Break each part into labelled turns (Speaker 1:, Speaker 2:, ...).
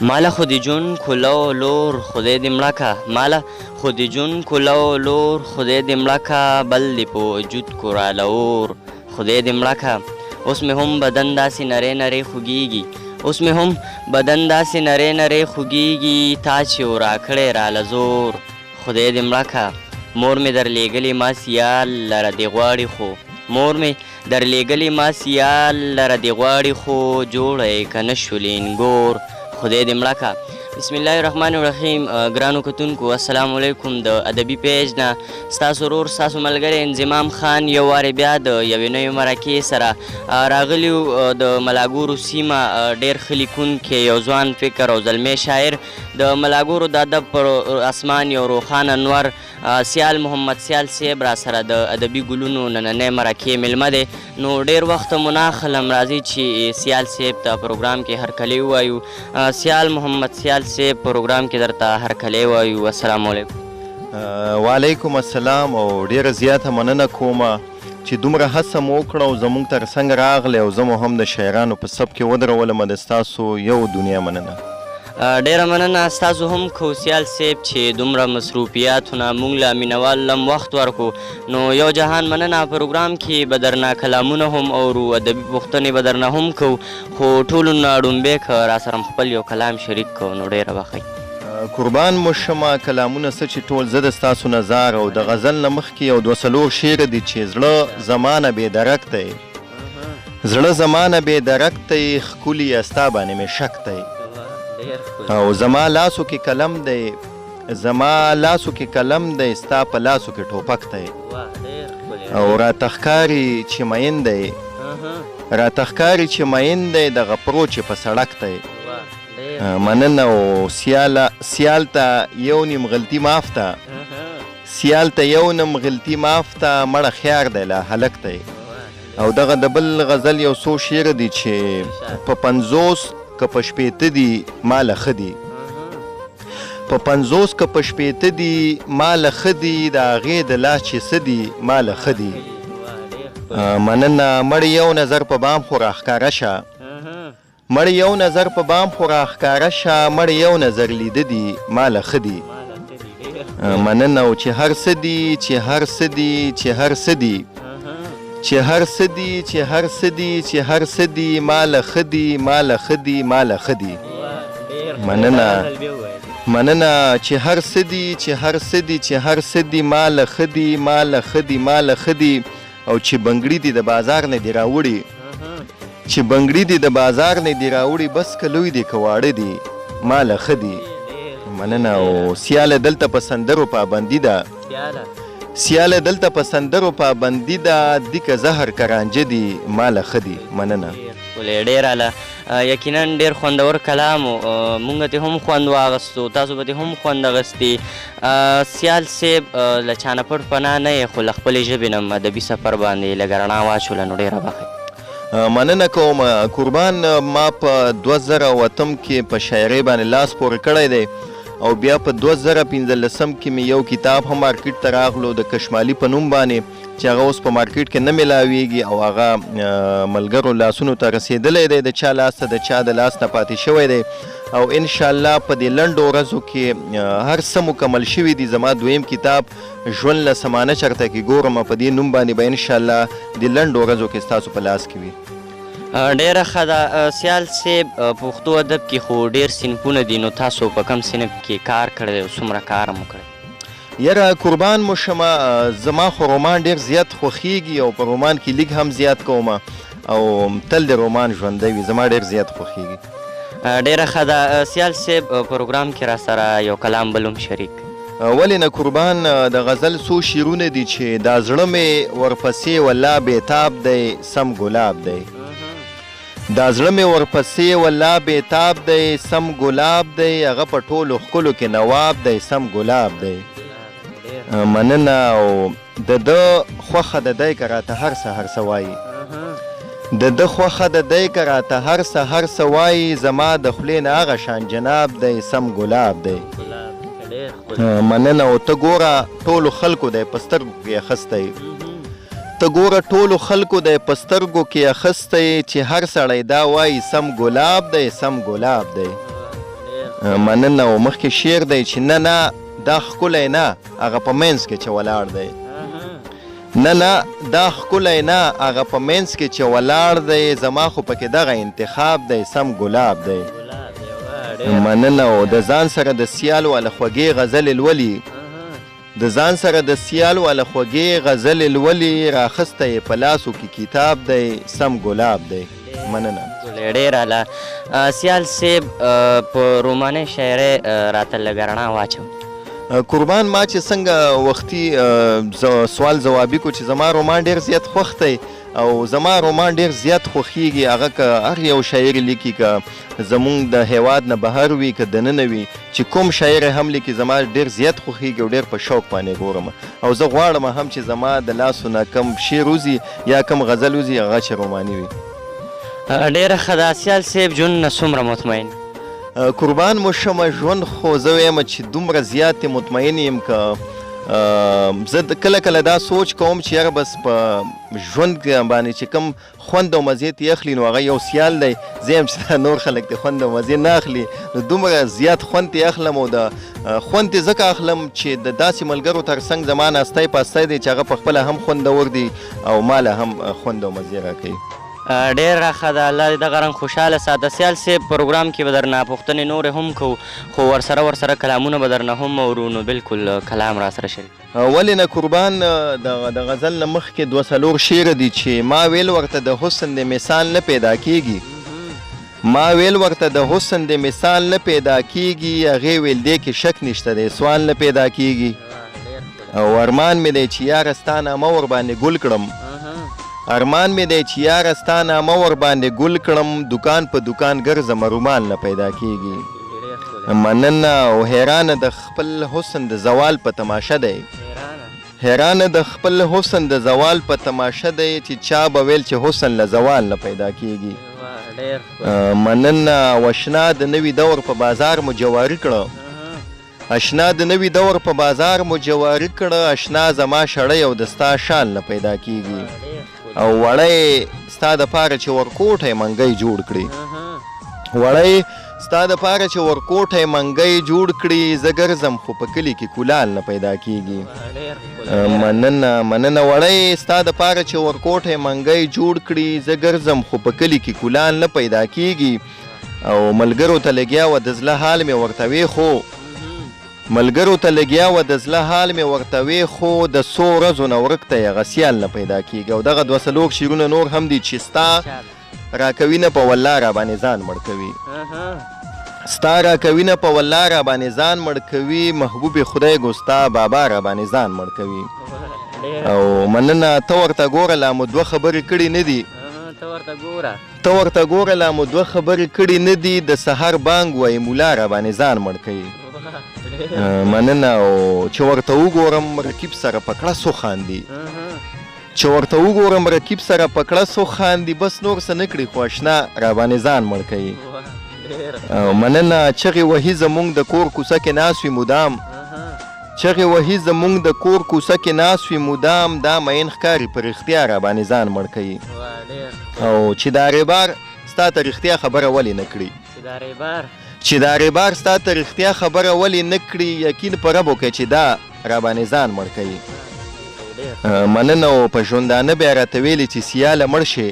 Speaker 1: ماله خو د جون کلو لور خدای دې مړه که ماله خو د جون کلو لور خدای دې مړه که بل دې په وجود کوراله اور خدای دې مړه که اوس مې هم بدن داسې نری نری خوږیږي اوس مې هم بدن داسې نری نری خوږیږي تا چې راکړی راله زور خدای دې مړه که مور مې در لیږلې ما سیال لره دې غواړي خو مور مې در لیږلې ما سیال لره دې غواړي خو جوړه یې که نه شولینګور خدای دې مړه که بسم الله الرحمن الرحیم ګرانو کتونکو السلام علیکم د ادبي پیج نه ستاسو ورور ستاسو ملګری انضمام خان یو وارې بیا د یوې نوې مرکې سره راغلي د ملاګورو سیمه ډېر ښه لیکونکی یو ځوان فکر او زلمی شاعر د ملاګورو د ادب پر اسمان یو روښانه انور سیال محمد سیال صاحب را سره د ادبي ګلونو نننۍ مرکې میلمه دی نو ډېر وخت منا خلم راځي چې سیال صاحب ته پروګرام کې هرکلی ووایو سیال محمد سیال صاحب پروګرام کې درته هرکلی ووایو السلام علیکم
Speaker 2: وعلیکم السلام او ډېره زیاته مننه کومه چې دومره هڅه مو وکړه او زموږ تر څنګ راغلی او زه مو هم د شاعرانو په سب کې ودرولم د ستاسو یو دنیا مننه
Speaker 1: ډیره مننه ستاسو هم کو سیال صاحب چې دومره مصروفیاتونه موږ له مینوال لم وخت ورکو نو یو جهان مننه پروګرام کې به درنه کلامونه هم اورو ادبي پوښتنې به درنه هم کوو خو ټولو نه ړومبی که را سره خپل یو کلام شریک کوو نو ډیره بخۍ
Speaker 2: قربان مو شمه کلامونه څه چې ټول زه د ستاسو نظار او د غزل نه مخکې یو دوه څلور شعر دي چې زړه زمانه بې درک دی زړه زمانه بې درک دی ښکلي ستا باندې مې شک دی او زما لاسو کې کلم دی زما لاسو کې کلم دی ستا په لاسو کې ټوپک دی او راته ښکاري چې مین دی راته ښکاري چې مین دی د غپرو چې په سړک دی مننه او سیال ته یو نیم غلطي معاف ته سیال ته یو نیم غلطي معاف ته مړه خیار دی لا هلک دی او دغه د بل غزل یو څو شعر دي چې په 50 که په شپېته دي ماله ښه دي په 50 که په شپېته دي ماله ښه دي د هغې د لاس چې څه دي ماله ښه دي مننه مړ یو نظر په بام خو راښکاره شه مړ یو نظر په بام خو راښکاره شه مړ یو نظر لیده دي ماله ښه دي مننه او چې هر څه دي چې هر څه دي چې هر څه دي چې هر څه دي چې هر څه دي چې هر څه دي ماله ښه دي ماله ښه دي ماله ښه دي مننه چې هر څه دي چې هر څه دي چې هر څه دي ماله ښه دي ماله ښه دي ماله ښه دي او چې بنګړي دي د بازار نه دي راوړي چې بنګړي دي د بازار نه دي راوړي بس که لوی دي که واړه دي ماله ښه دي مننه او سیاله دلته په سندرو پابندي ده سیاله دلته په سندرو پابندي ده دي که زهر کرانجه دي ماله ښه دي مننه
Speaker 1: ولې ډېر اعلی یقینا ډېر خوندور کلام و مونږ ته هم خوند واغستو تاسو به هم خوند اغستې سیال صاحب له چا نه پټ پناه نه یې خو له خپلې ژبې نه ادبي سفر باندې لږ رڼا واچوله نو ډېره بخۍ
Speaker 2: مننه کوم قربان ما په 2008 کې په شاعرۍ باندې لاس پورې کړی دی او بیا په 2015 کې مې یو کتاب هم مارکیټ ته راغلو د کشمالي په نوم باندې چې هغه اوس په مارکیټ کې نه میلاویږي او هغه ملګرو لاسونو ته رسېدلی دی د چا لاس ته د چا د لاس نه پاتې شوی دی او انشاءالله په دې لنډو ورځو کې هر څه مکمل شوي دي زما دویم کتاب ژوند له سمانه چرته کې ګورم په دې نوم باندې به انشاءالله د لنډو ورځو کې ستاسو په لاس کې وي
Speaker 1: ډیره ښه ده سیال صاحب پښتو ادب کې خو ډېر صنفونه دي نو تاسو په کم صنف کې کار کړی او څومره کار مو کړی
Speaker 2: یاره قربان مو شمه زما خو رومان ډېر زیات خوښیږي او په رومان کې لیک هم زیات کومه او تل د رومان ژوندی وي زما ډېر زیات خوښیږي
Speaker 1: ډیره ښه ده سیال صاحب پروګرام کې را سره یو کلام بل هم شریک
Speaker 2: ولې نه قربان د غزل څو شعرونه دي چې دا زړه مې ورپسې والله بېتاب دی سم ګلاب دی دا زړه مې ورپسې والله بېتاب دی سم ګلاب دی هغه په ټولو ښکلو کې نواب دی سم ګلاب دی مننه او د ده خوښه د دی که راته هر څه هر څه وایي د ده خوښه د دی که راته هر څه هر څه وایي زما د خولې نه هغه شان جناب دی سم ګلاب دی مننه او ته ګوره ټولو خلکو دی په سترګو کې اخیستی ته ګوره ټولو خلکو دی په سترګو کې اخیستی چې هر سړی دا وایي سم ګلاب دی سم ګلاب دی مننه. او مخکې شعر دی چې نه دا ښکلی نه هغه په منځ کې چې ولاړ دی. نه دا ښکلی نه هغه په منځ کې چې ولاړ دی، زما خو پکې دغه انتخاب دی سم ګلاب دی. مننه. او د ځان سره د سیال والا خوږې غزلې لولي، د ځان سره د سیال والا خوږې غزلې لولي، راخسته یې په لاسو کې کتاب دی سم ګلاب دی. مننه.
Speaker 1: ډېر اعلی. سیال صاحب په رومانۍ شاعرۍ راته لږ رڼا واچوئ.
Speaker 2: قربان، ما چې څنګه وختي سوال ځوابي کو چې زما رومان ډېر زیات خوښ دی او زما رومان ډېر زیات خوښیږي. هغه که هر یو شاعر لیکي، که زمونږ د هیواد نه بهر وي که دننه وي، چې کوم شاعر هم لیکي زما ډېر زیات خوښیږي او ډېر په شوق باندې ګورم. او زه غواړم هم چې زما د لاسو نه کم شعر وځي یا کم غزل وځي هغه چې روماني وي.
Speaker 1: ډېره ښه ده. سیال صاحب ژوند نه څومره مطمئن؟
Speaker 2: قربان مو شمه، ژوند خو زه وایم چې دومره زیات مطمئن یم که زه کله کله دا سوچ کوم چې یاره بس په ژوند باندې چې کوم خوند او مزې ترې اخلي نو هغه یو سیال دی. زه یم چې دا نور خلک د خوند او مزې نه اخلي نو دومره زیات خوند ترې اخلم. او د خوند ترې ځکه اخلم چې د داسې ملګرو تر څنګ زما ناستی پاستی دی چې هغه په خپله هم خوندور دی او ماله هم خوند او مزې راکوي.
Speaker 1: ډېره ښه ده. الله دې دغه رنګ خوشحاله ساته. سیال صاحب پروګرام کې به درنه پوښتنې نورې هم کوو، خو ورسره کلامونه به درنه هم اورو، نو بلکل کلام را سره شریک.
Speaker 2: ولې نه قربان، د غزل نه مخکې 2 شعر دي چې ما ویل ورته د حسن د مثال نه پیدا کیږي، ما ویل ورته د حسن د مثال نه پیدا کیږي، هغې ویل دې کې شک نشته دی سوال نه پیدا کیږي. او ارمان مې دی چې یاره ستا نامه ورباندې ګل کړم، ارمان مې دی چې یاره ستا نامه ورباندې ګل کړم، دکان په دکان ګرځم رومال نه پیدا کیږي. مننه. او حیرانه د خپل حسن د زوال په تماشه دی، حیرانه د خپل حسن د زوال په تماشه دی، چې چا به ویل چې حسن له زوال نه پیدا کیږي. مننه. او اشنا د نوي دور په بازار مو جواري کړه، اشنا د نوي دور په بازار مو جواري کړه، اشنا زما شړی او د ستا شال نه پیدا کیږي. او وړی ستا دپاره چې ورکوټی منګی جوړ کړي، وړی ستا دپاره چې ورکوټی منګی جوړ کړي، زه ګرځم خو په کلي کې کولال نه پیدا کیږي. مننه. مننه. وړی ستا دپاره چې ورکوټی منګی جوړ کړي، زه ګرځم خو په کلي کې کولال نه پیدا کیږي. او ملګرو ته لګیا وه د زړه حال مې ورته ویښو، ملګرو ته لګیا وه د زړه حال مې ورته ویښو، د څو ورځو نه ورک ته یې غسیال نه پیدا کیږي. او دغه 2 شعرونه نور هم دي چې ستا راکوي نه په والله را باندې ځان مړ کوي، ستا راکوي نه په والله را باندې ځان مړ کوي، محبوب خدای ګستا بابا را باندې ځان مړ کوي. او مننه. ته ورته ګوره لا مو 2 خبرې کړي نه دي، ته ورته ګوره لا مو 2 خبرې کړي نه دي، د سحر بانګ وایي مولا را باندې ځان مړ کوي. مننه. او چې ورته وګورم رقیب سره پکړه سو خاندي، چې ورته وګورم رقیب سره پکړه سو خاندي، بس نور څه نه کړي خو اشنا را باندې ځان مړ کوي. مننه. چغې وهي زمونږ د کور کوڅه کې ناست وي مدام، چغې وهي زمونږ د کور کوڅه کې ناست وي مدام، دا مین ښکاري په رښتیا را باندې ځان مړ کوي. او چې دا ریبار ستا ته رښتیا خبره ولې نه کړي، چې دا ریبار ستا ته رښتیا خبره ولې نه کړي، یقین په رب وکړه چې دا را باندې ځان مړ کوي. مننه. او په ژوندانه بیا راته ویلې چې سیاله مړ شي،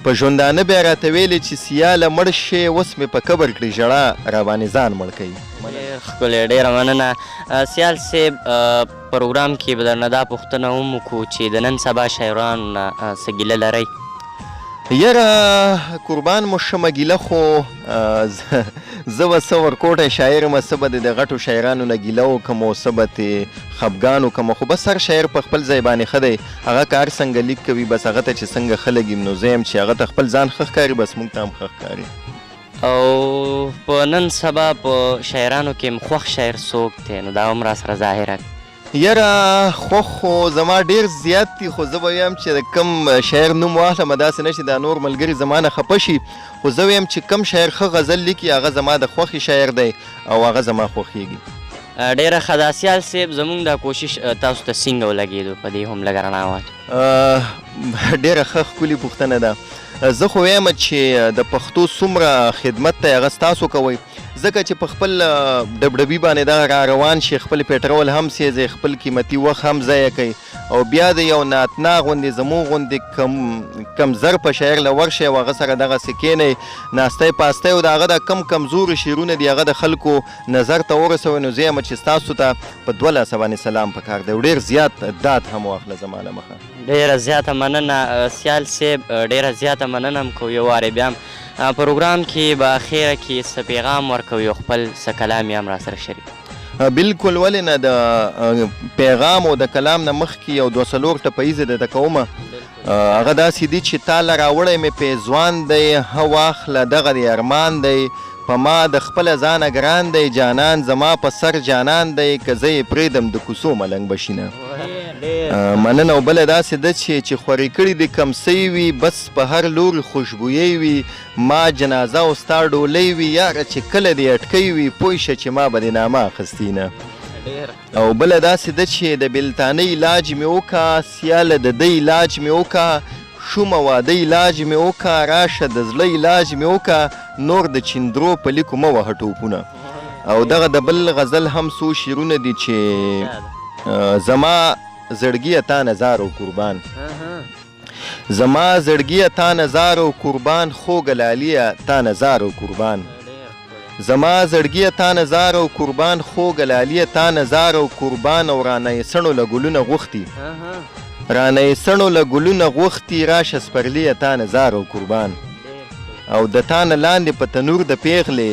Speaker 2: په ژوندانه بیا راته ویلې چې سیاله مړ شي، اوس مې په قبر کړي ژړا را باندې ځان مړ کوي.
Speaker 1: ښکلی. ډېره مننه. سیال صاحب پروګرام کې به درنه دا پوښتنه هم وکړو چې د نن سبا شاعرانو نه څه ګیله لرئ؟
Speaker 2: یاره قربان مو شمه ګیله خو زه به څه ورکوټی شاعر یم، څه به د غټو شاعرانو نه ګیله وکړم او څه به ترې خفګان وکړم، خو بس هر شاعر په خپل ځای باندې ښه دی، هغه که هر څنګه لیک کوي بس هغه ته چې څنګه ښه لګي نو زه یم چې هغه ته خپل ځان ښه ښکاري بس موږ ته هم ښه ښکاري.
Speaker 1: او په نن سبا په شاعرانو کې خوښ شاعر څوک دی نو دا هم را سره ظاهره؟
Speaker 2: یاره خوښ خو زما ډېر زیات دي، خو زه به ویم چې د کم شاعر نوم واخلم داسې نه چې دا نور ملګري زما نه خفه شي، خو زه ویم چې کم شاعر ښه غزل لیکي هغه زما د خوښې شاعر دی او هغه زما خوښیږي.
Speaker 1: ډېره ښه ده. سیال صاحب زمونږ دا کوشش تاسو ته څنګه ولګېدو؟ په دې هم لږه رڼا واچوه.
Speaker 2: ډېره ښه ښکلې پوښتنه ده. زه خو وایم چې د پښتو څومره خدمت دی هغه ستاسو کوئ، ځکه چې په خپل ډبډبي باندې دغه را روان شي، خپل پټرول هم سیځي، خپل قیمتي وخت هم ضایع کوي او بیا د یو ناتنا غوندې زموږ غوندې کمزر په شاعر له ورشئ او هغه سره دغسې کښېنئ ناستی پاستی او د هغه د کم کمزورو شعرونه دي هغه د خلکو نظر ته ورسوئ. نو زه یم چې ستاسو ته په 2 لاسه باندې سلام پکار دی او ډېر زیات داد هم واخله زما له مخه.
Speaker 1: ډېره زیاته مننه سیال صاحب، ډېره زیاته مننه هم کوو. یو وارې بیا هم پروګرام کې به اخیره کې څه پیغام ورکوي او خپل څه کلام یې هم راسره شریک.
Speaker 2: بالکل، ولې نه د پیغام او د کلام نه مخکې یو 2-3 ټپیزې درته کومه. هغه داسې دي چې تا له راوړی مې پیزوان دی، ها واخله دغه دی ارمان دی، په ما د خپله ځانه ګران دی، جانان زما په سر جانان دی، که زه یې پرېږدم د کوڅو ملنګ به شینه. مننه. او بله داسې ده چې خورې کړي دې کمسۍ وي، بس په هر لوري خوشبویۍ وي، ما جنازه او ستا ډولۍ وي، یاره چې کله دې اټکۍ وي پوه شه چې ما به دې نامه اخیستې نه. او بله داسې ده چې د بېلتانۍ علاج مې وکړه، سیاله د ده علاج مې وکړه، شومه واده علاج مې وکړه، راشه د زړه علاج مې وکړه، نور د چندرو په لیکو مه وهه ټوپونه. او دغه د بل غزل هم څو شعرونه دي چې زما زړګیه تا نظار او قربان، زما زړګیه تا نظار او قربان، خوږه لالیه تا نظار او قربان، زما زړګیه تا نظار او قربان، خوږه لالیه تا نظار او قربان. او رانه یې سڼو له ګلونه غوښتي، رانه یې سڼو له ګلونه غوښتي، راشه سپرلیه تا نظار او قربان. او د تا نه لاندې په تنور د پیغلې،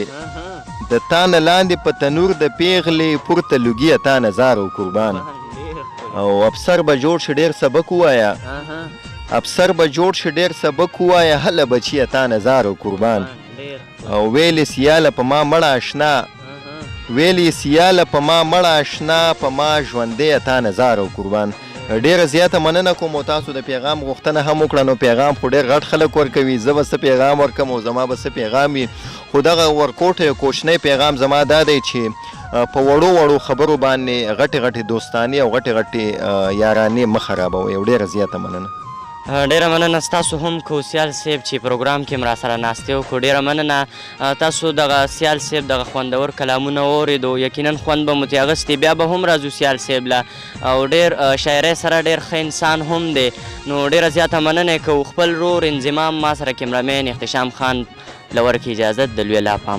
Speaker 2: د تا نه لاندې په تنور د پیغلې، پورته لوګیه تا نظار او قربان. او افسر به جوړ شي ډېر سبق ووایه، افسر به جوړ شي ډېر سبق ووایه، هله بچیه تا نظار او قربان. او ویلې سیاله په ما مړه اشنا، ویلې سیاله په ما مړه اشنا، په ما ژوندیه تا نظار او قربان. ډېره زیاته مننه کوم او تاسو د پیغام غوښتنه هم وکړه. نو پیغام خو ډېر غټ خلک ورکوي، زه به څه پیغام ورکم او زما به څه پیغام وي، خو دغه ورکوټه یو کوچنی پیغام زما دا دی چې په وړو وړو خبرو باندې غټې غټې دوستانې او غټې غټې یارانې مه خرابوئ. او ډېره زیاته مننه.
Speaker 1: ډیره مننه ستاسو هم کو سیال صاحب چې پروګرام کې را سره ناستې وکړو. ډیره مننه تاسو دغه سیال صاحب دغه خوندور کلامونه واورېدو، یقینا خوند به مو ترې اخیستی. بیا به هم راځو سیال صاحب له، او ډېر شاعرۍ سره ډېر ښه انسان هم دی. نو ډیره زیاته مننه کوو. خپل رور انضمام ما سره کیمرامین احتشام خان له ورکړي اجازت د لوی الله پام.